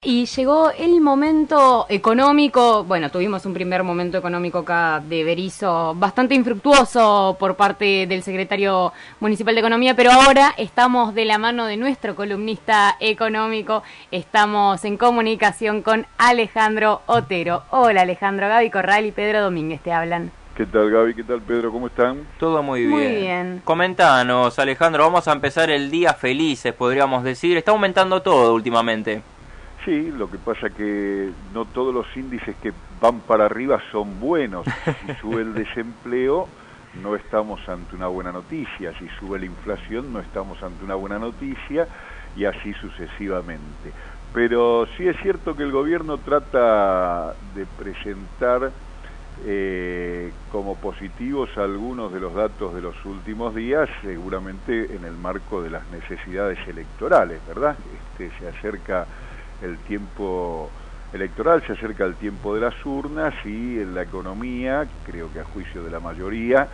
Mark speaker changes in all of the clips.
Speaker 1: Y llegó el momento económico, bueno, tuvimos un primer momento económico acá de Berisso bastante infructuoso por parte del secretario municipal de Economía, pero ahora estamos de la mano de nuestro columnista económico, estamos en comunicación con Alejandro Otero. Hola Alejandro, Gaby Corral y Pedro Domínguez te hablan.
Speaker 2: ¿Qué tal, Gaby? ¿Qué tal, Pedro? ¿Cómo están?
Speaker 3: Todo muy
Speaker 1: Muy
Speaker 3: bien.
Speaker 1: bien.
Speaker 3: Comentanos, Alejandro, vamos a empezar el día felices, podríamos decir. Está aumentando todo últimamente.
Speaker 2: Sí, lo que pasa que no todos los índices que van para arriba son buenos. Si sube el desempleo, no estamos ante una buena noticia. Si sube la inflación, no estamos ante una buena noticia, y así sucesivamente. Pero sí es cierto que el gobierno trata de presentar como positivos algunos de los datos de los últimos días, seguramente en el marco de las necesidades electorales, ¿verdad? Se acerca el tiempo electoral, se acerca el tiempo de las urnas, y en la economía, creo que a juicio de la mayoría,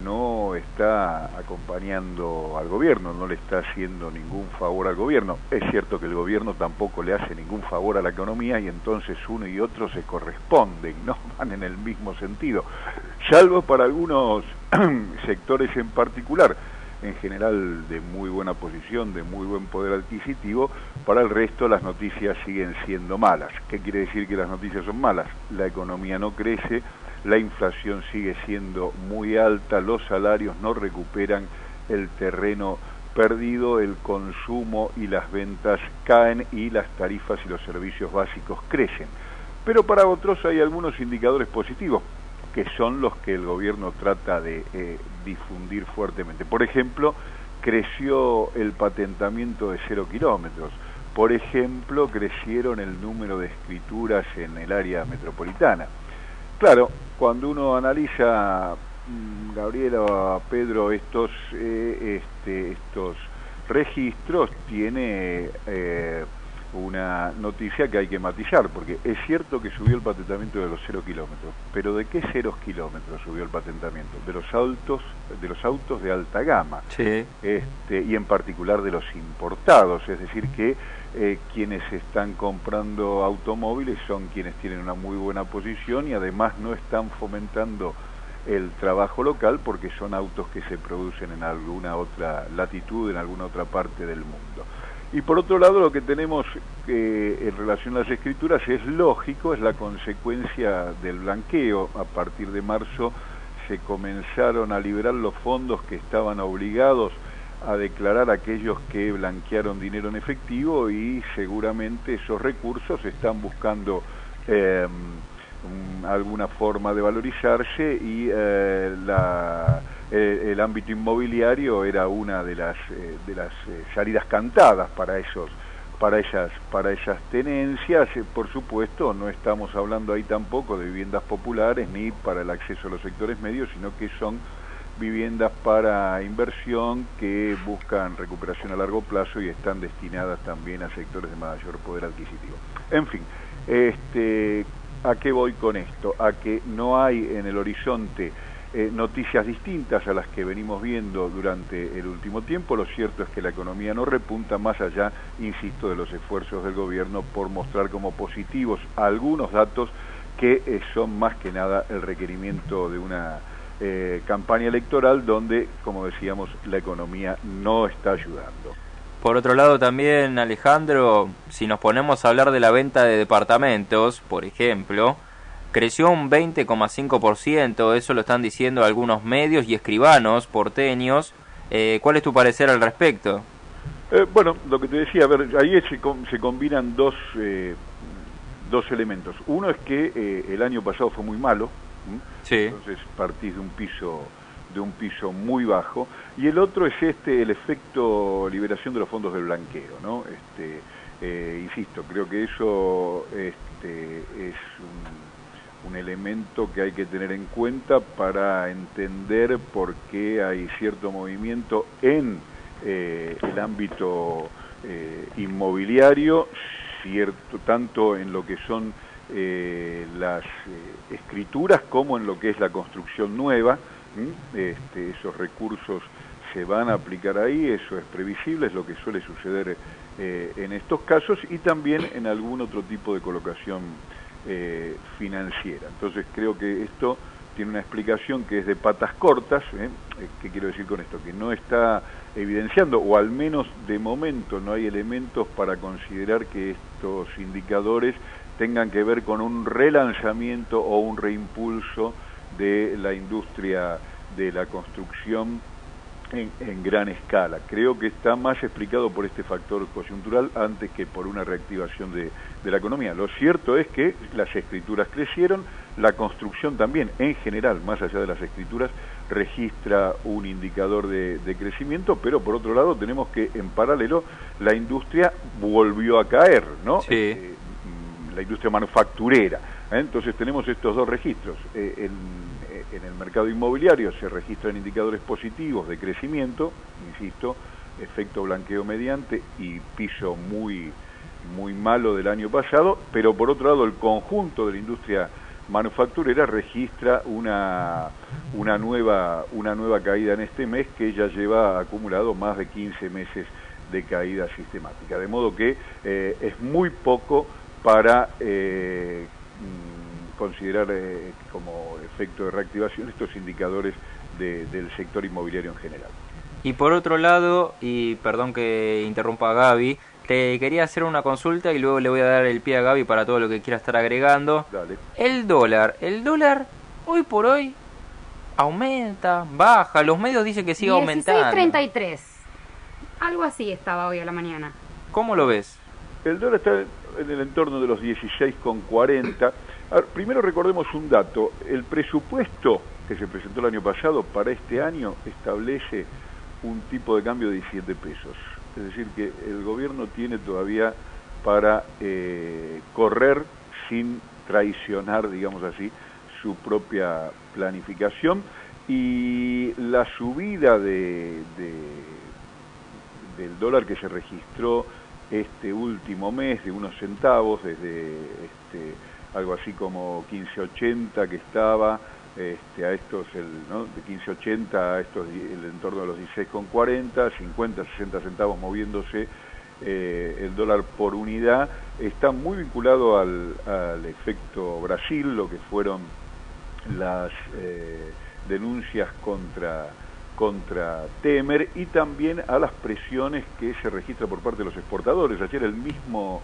Speaker 2: no está acompañando al gobierno, no le está haciendo ningún favor al gobierno. Es cierto que el gobierno tampoco le hace ningún favor a la economía, y entonces uno y otro se corresponden, no van en el mismo sentido, salvo para algunos sectores en particular, en general de muy buena posición, de muy buen poder adquisitivo. Para el resto las noticias siguen siendo malas. ¿Qué quiere decir que las noticias son malas? La economía no crece, la inflación sigue siendo muy alta, los salarios no recuperan el terreno perdido, el consumo y las ventas caen, y las tarifas y los servicios básicos crecen. Pero para otros hay algunos indicadores positivos, que son los que el gobierno trata de difundir fuertemente. Por ejemplo, creció el patentamiento de 0 kilómetros. Por ejemplo, crecieron el número de escrituras en el área metropolitana. Claro, cuando uno analiza, Gabriela, Pedro, estos registros, tiene una noticia que hay que matizar, porque es cierto que subió el patentamiento de los 0 kilómetros, pero ¿de qué 0 kilómetros subió el patentamiento? De los autos de alta gama,
Speaker 3: Sí.
Speaker 2: y en particular de los importados, es decir que quienes están comprando automóviles son quienes tienen una muy buena posición, y además no están fomentando el trabajo local, porque son autos que se producen en alguna otra latitud, en alguna otra parte del mundo. Y por otro lado, lo que tenemos en relación a las escrituras es lógico, es la consecuencia del blanqueo. A partir de marzo se comenzaron a liberar los fondos que estaban obligados a declarar aquellos que blanquearon dinero en efectivo, y seguramente esos recursos están buscando alguna forma de valorizarse, y el ámbito inmobiliario era una de las salidas cantadas para esas tenencias. Por supuesto, no estamos hablando ahí tampoco de viviendas populares ni para el acceso a los sectores medios, sino que son viviendas para inversión que buscan recuperación a largo plazo y están destinadas también a sectores de mayor poder adquisitivo. En fin, ¿a qué voy con esto? A que no hay en el horizonte noticias distintas a las que venimos viendo durante el último tiempo. Lo cierto es que la economía no repunta, más allá, insisto, de los esfuerzos del gobierno por mostrar como positivos algunos datos que son más que nada el requerimiento de una campaña electoral donde, como decíamos, la economía no está ayudando.
Speaker 3: Por otro lado también, Alejandro, si nos ponemos a hablar de la venta de departamentos, por ejemplo, creció un 20,5%, eso lo están diciendo algunos medios y escribanos porteños. ¿Cuál es tu parecer al respecto?
Speaker 2: Bueno, lo que te decía, a ver, ahí se combinan dos elementos. Uno es que el año pasado fue muy malo,
Speaker 3: Sí.
Speaker 2: entonces partís de un piso muy bajo, y el otro es el efecto liberación de los fondos del blanqueo, ¿no? Insisto, creo que eso es un elemento que hay que tener en cuenta para entender por qué hay cierto movimiento en el ámbito inmobiliario, tanto en lo que son las escrituras como en lo que es la construcción nueva. Esos recursos se van a aplicar ahí, eso es previsible, es lo que suele suceder en estos casos y también en algún otro tipo de colocación financiera. Entonces creo que esto tiene una explicación que es de patas cortas. ¿Qué quiero decir con esto? Que no está evidenciando, o al menos de momento no hay elementos para considerar que estos indicadores tengan que ver con un relanzamiento o un reimpulso de la industria de la construcción en gran escala. Creo que está más explicado por este factor coyuntural antes que por una reactivación de la economía. Lo cierto es que las escrituras crecieron, la construcción también, en general, más allá de las escrituras, registra un indicador de crecimiento, pero por otro lado tenemos que en paralelo la industria volvió a caer, ¿no?
Speaker 3: Sí.
Speaker 2: La industria manufacturera. Entonces tenemos estos dos registros. En el mercado inmobiliario se registran indicadores positivos de crecimiento, insisto, efecto blanqueo mediante y piso muy malo del año pasado, pero por otro lado el conjunto de la industria manufacturera registra una nueva caída en este mes que ya lleva acumulado más de 15 meses de caída sistemática, de modo que es muy poco para considerar como efecto de reactivación estos indicadores del sector inmobiliario en general.
Speaker 3: Y por otro lado, y perdón que interrumpa a Gaby, te quería hacer una consulta y luego le voy a dar el pie a Gaby para todo lo que quiera estar agregando.
Speaker 2: Dale.
Speaker 3: El dólar hoy por hoy aumenta, baja, los medios dicen que sigue aumentando.
Speaker 1: 16.33, algo así estaba hoy a la mañana.
Speaker 3: ¿Cómo lo ves?
Speaker 2: El dólar está en el entorno de los 16,40. Primero recordemos un dato. El presupuesto que se presentó el año pasado para este año establece un tipo de cambio de 17 pesos. Es decir, que el gobierno tiene todavía para correr sin traicionar, digamos así, su propia planificación. Y la subida del dólar que se registró este último mes de unos centavos, desde algo así como 15.80 que estaba, a estos, de 15.80 a estos, el entorno de los 16,40, 50, 60 centavos moviéndose el dólar por unidad, está muy vinculado al efecto Brasil, lo que fueron las denuncias contra Temer y también a las presiones que se registran por parte de los exportadores. Ayer el mismo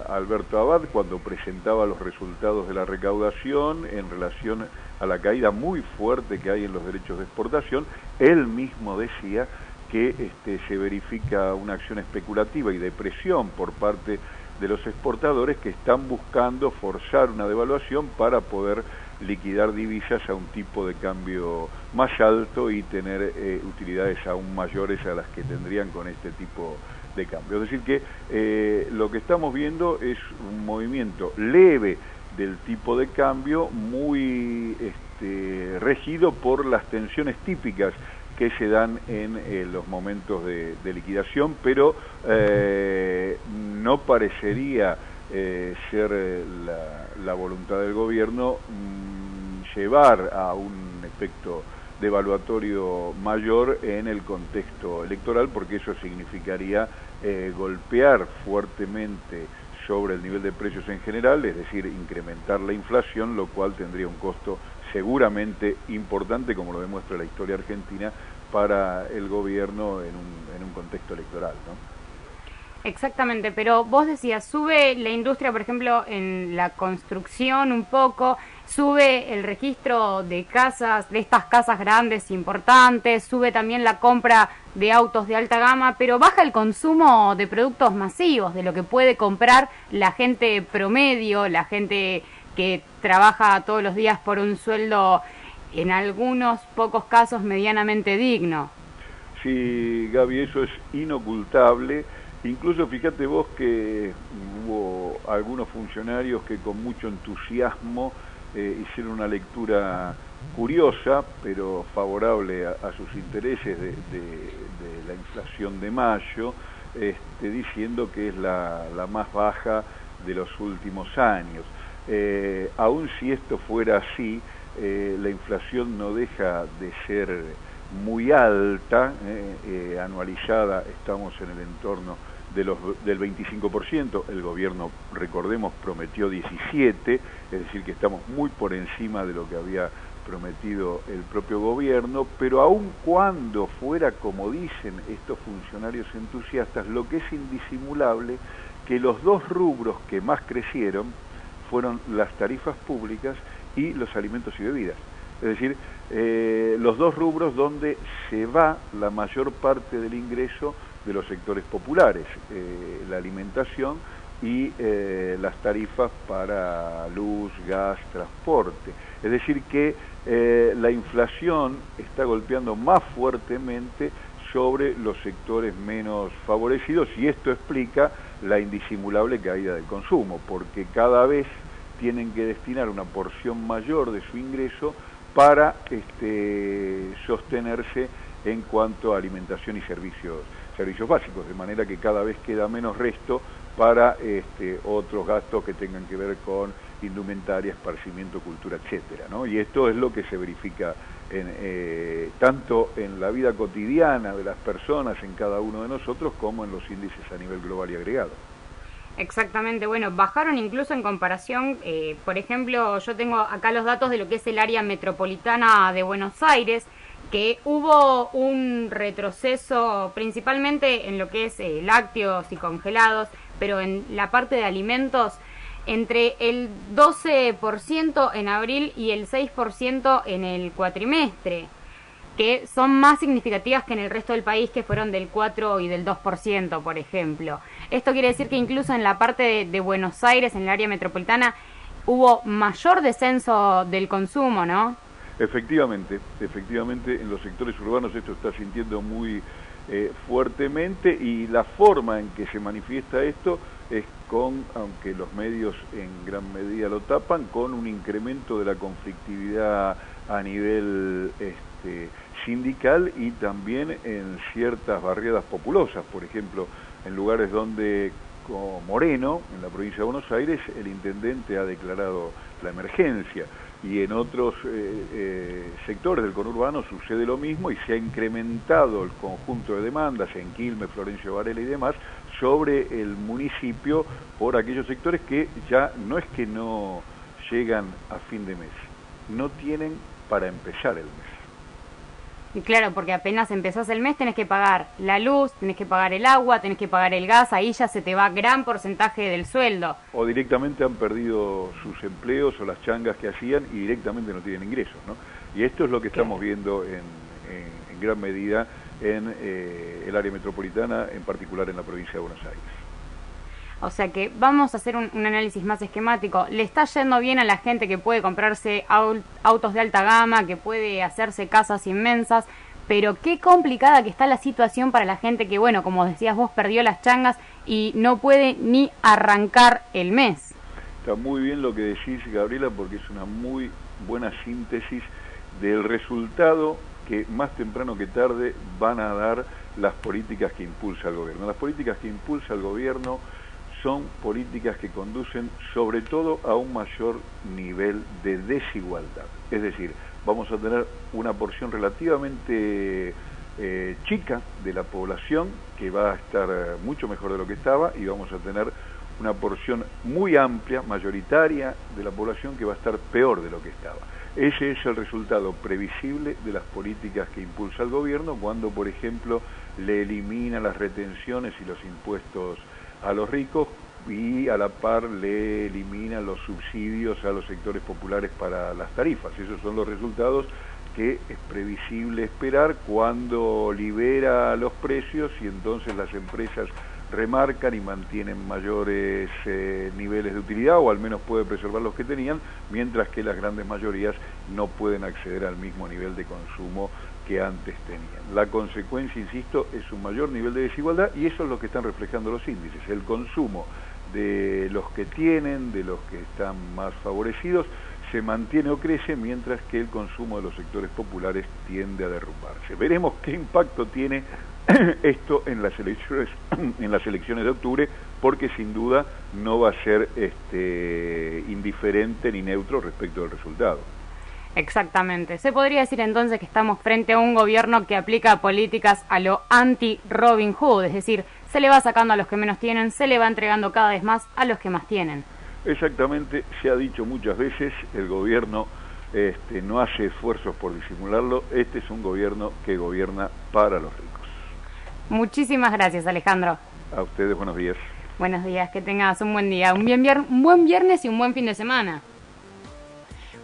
Speaker 2: Alberto Abad, cuando presentaba los resultados de la recaudación en relación a la caída muy fuerte que hay en los derechos de exportación, él mismo decía que se verifica una acción especulativa y de presión por parte de los exportadores que están buscando forzar una devaluación para poder liquidar divisas a un tipo de cambio más alto y tener utilidades aún mayores a las que tendrían con este tipo de cambio. Es decir que lo que estamos viendo es un movimiento leve del tipo de cambio muy regido por las tensiones típicas que se dan en los momentos de liquidación, pero no parecería ser la voluntad del gobierno llevar a un efecto devaluatorio mayor en el contexto electoral, porque eso significaría golpear fuertemente sobre el nivel de precios en general, es decir, incrementar la inflación, lo cual tendría un costo seguramente importante, como lo demuestra la historia argentina, para el gobierno en un contexto electoral, ¿no?
Speaker 1: Exactamente, pero vos decías, sube la industria, por ejemplo, en la construcción un poco, sube el registro de casas, de estas casas grandes, importantes, sube también la compra de autos de alta gama, pero baja el consumo de productos masivos, de lo que puede comprar la gente promedio, la gente que trabaja todos los días por un sueldo, en algunos pocos casos, medianamente digno.
Speaker 2: Sí, Gaby, eso es inocultable. Incluso fíjate vos que hubo algunos funcionarios que con mucho entusiasmo hicieron una lectura curiosa, pero favorable a sus intereses de la inflación de mayo, diciendo que es la más baja de los últimos años. Aun si esto fuera así, la inflación no deja de ser muy alta, anualizada estamos en el entorno del 25%, el gobierno, recordemos, prometió 17%, es decir que estamos muy por encima de lo que había prometido el propio gobierno, pero aun cuando fuera como dicen estos funcionarios entusiastas, lo que es indisimulable que los dos rubros que más crecieron fueron las tarifas públicas y los alimentos y bebidas. Es decir, los dos rubros donde se va la mayor parte del ingreso de los sectores populares, la alimentación y las tarifas para luz, gas, transporte. Es decir que la inflación está golpeando más fuertemente sobre los sectores menos favorecidos y esto explica la indisimulable caída del consumo, porque cada vez tienen que destinar una porción mayor de su ingreso para sostenerse en cuanto a alimentación y servicios básicos, de manera que cada vez queda menos resto para otros gastos que tengan que ver con indumentaria, esparcimiento, cultura, etcétera, ¿no? Y esto es lo que se verifica tanto en la vida cotidiana de las personas, en cada uno de nosotros, como en los índices a nivel global y agregado.
Speaker 1: Exactamente, bueno, bajaron incluso en comparación, por ejemplo, yo tengo acá los datos de lo que es el área metropolitana de Buenos Aires, que hubo un retroceso principalmente en lo que es lácteos y congelados, pero en la parte de alimentos entre el 12% en abril y el 6% en el cuatrimestre, que son más significativas que en el resto del país, que fueron del 4 y del 2%, por ejemplo. Esto quiere decir que incluso en la parte de Buenos Aires, en el área metropolitana, hubo mayor descenso del consumo, ¿no?
Speaker 2: Efectivamente, en los sectores urbanos esto está sintiendo muy fuertemente, y la forma en que se manifiesta esto es con, aunque los medios en gran medida lo tapan, con un incremento de la conflictividad a nivel sindical y también en ciertas barriadas populosas. Por ejemplo, en lugares donde, como Moreno, en la provincia de Buenos Aires, el intendente ha declarado la emergencia, y en otros sectores del conurbano sucede lo mismo, y se ha incrementado el conjunto de demandas en Quilmes, Florencio Varela y demás sobre el municipio por aquellos sectores que ya no es que no llegan a fin de mes, no tienen para empezar el mes.
Speaker 1: Y claro, porque apenas empezás el mes tenés que pagar la luz, tenés que pagar el agua, tenés que pagar el gas, ahí ya se te va gran porcentaje del sueldo.
Speaker 2: O directamente han perdido sus empleos o las changas que hacían y directamente no tienen ingresos, ¿no? Y esto es lo que estamos viendo en gran medida en el área metropolitana, en particular en la provincia de Buenos Aires.
Speaker 1: O sea que vamos a hacer un análisis más esquemático. ¿Le está yendo bien a la gente que puede comprarse autos de alta gama, que puede hacerse casas inmensas? Pero qué complicada que está la situación para la gente que, bueno, como decías vos, perdió las changas y no puede ni arrancar el mes.
Speaker 2: Está muy bien lo que decís, Gabriela, porque es una muy buena síntesis del resultado que más temprano que tarde van a dar las políticas que impulsa el gobierno. Las políticas que impulsa el gobierno son políticas que conducen sobre todo a un mayor nivel de desigualdad. Es decir, vamos a tener una porción relativamente chica de la población que va a estar mucho mejor de lo que estaba, y vamos a tener una porción muy amplia, mayoritaria de la población que va a estar peor de lo que estaba. Ese es el resultado previsible de las políticas que impulsa el gobierno cuando, por ejemplo, le elimina las retenciones y los impuestos a los ricos y a la par le elimina los subsidios a los sectores populares para las tarifas. Esos son los resultados que es previsible esperar cuando libera los precios y entonces las empresas remarcan y mantienen mayores niveles de utilidad, o al menos puede preservar los que tenían, mientras que las grandes mayorías no pueden acceder al mismo nivel de consumo que antes tenían. La consecuencia, insisto, es un mayor nivel de desigualdad, y eso es lo que están reflejando los índices. El consumo de los que tienen, de los que están más favorecidos, se mantiene o crece, mientras que el consumo de los sectores populares tiende a derrumbarse. Veremos qué impacto tiene esto en las elecciones de octubre, porque sin duda no va a ser indiferente ni neutro respecto del resultado.
Speaker 1: Exactamente. Se podría decir entonces que estamos frente a un gobierno que aplica políticas a lo anti-Robin Hood, es decir, se le va sacando a los que menos tienen, se le va entregando cada vez más a los que más tienen.
Speaker 2: Exactamente, se ha dicho muchas veces, el gobierno no hace esfuerzos por disimularlo, este es un gobierno que gobierna para los ricos.
Speaker 1: Muchísimas gracias, Alejandro.
Speaker 2: A ustedes, buenos días.
Speaker 1: Buenos días, que tengas un buen día, un buen viernes y un buen fin de semana.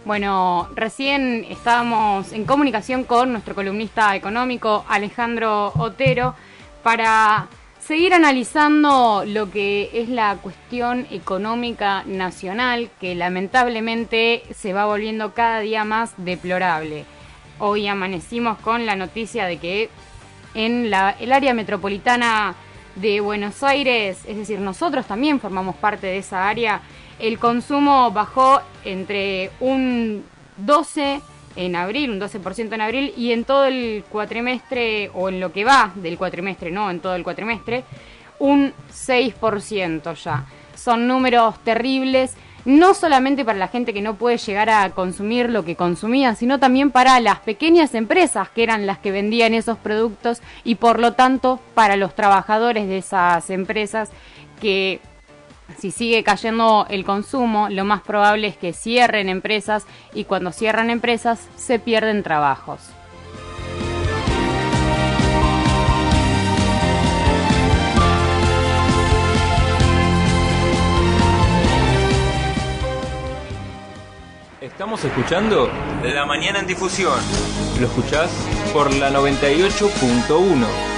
Speaker 1: Bueno, recién estábamos en comunicación con nuestro columnista económico Alejandro Otero para seguir analizando lo que es la cuestión económica nacional, que lamentablemente se va volviendo cada día más deplorable. Hoy amanecimos con la noticia de que en el área metropolitana de Buenos Aires, es decir, nosotros también formamos parte de esa área, el consumo bajó entre un 12% en abril, y en todo el cuatrimestre, o en lo que va del cuatrimestre, no en todo el cuatrimestre, un 6% ya. Son números terribles, no solamente para la gente que no puede llegar a consumir lo que consumía, sino también para las pequeñas empresas que eran las que vendían esos productos y por lo tanto para los trabajadores de esas empresas que, si sigue cayendo el consumo, lo más probable es que cierren empresas y cuando cierran empresas se pierden trabajos.
Speaker 4: Estamos escuchando La Mañana en Difusión. Lo escuchás por la 98.1.